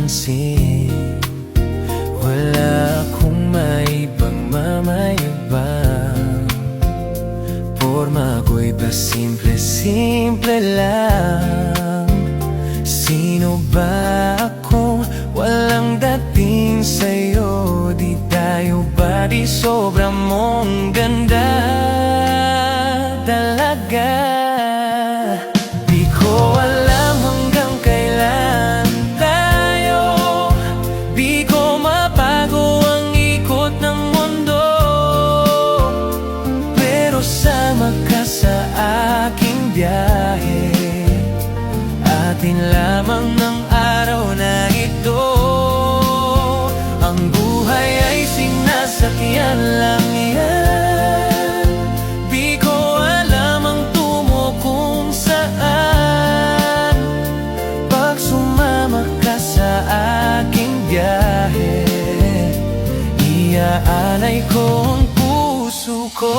napapansin. Wala akong maibang mamayabang, porma ko'y pasimple-simple lang. Sino ba akong walang dating sa'yo? Di tayo ba di sobra mong ganda talaga? Di ko alam hanggang kailan tayo, di ko mabago ang ikot ng mundo, pero sama ka sa aking biyahe. Atin lamang ng araw na ito, ang buhay ay sinasakyan lang yan. Di ko alam ang tungo kung saan, pag sumama ka sa aking biyahe, iaalay ko ang puso ko.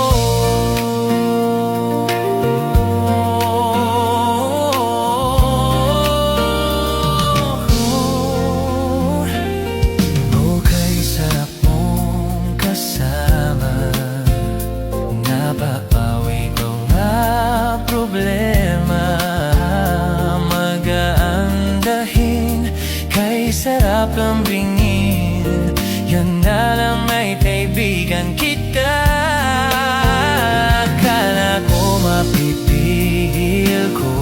Napapawi ko nga problema, magaan dahin, kay sarap lambingin. Yan na lang ay kaibigan kita. Akala ko mapipigil ko,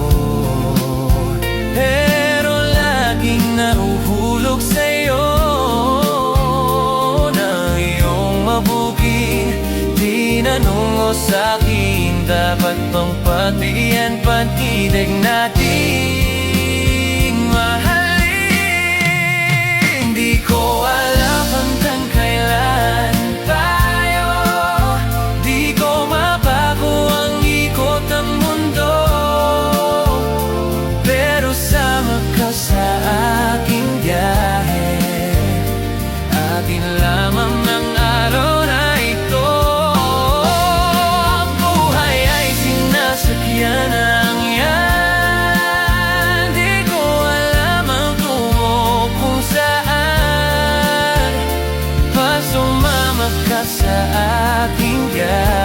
pero laging nahuhulog sa'yo na iyong mabuti. Tinanong mo sa'kin, dapat bang pagdiyan pag-ibig nating mahalin? Di ko alam hanggang kailan tayo, di ko mabago ang ikot ng mundo, pero sama ka sa aking biyahe. Atin lamang ng araw na ito, yan ang yan. Di ko alam ang tungo kung saan, pa sumama ka sa aking biyahe.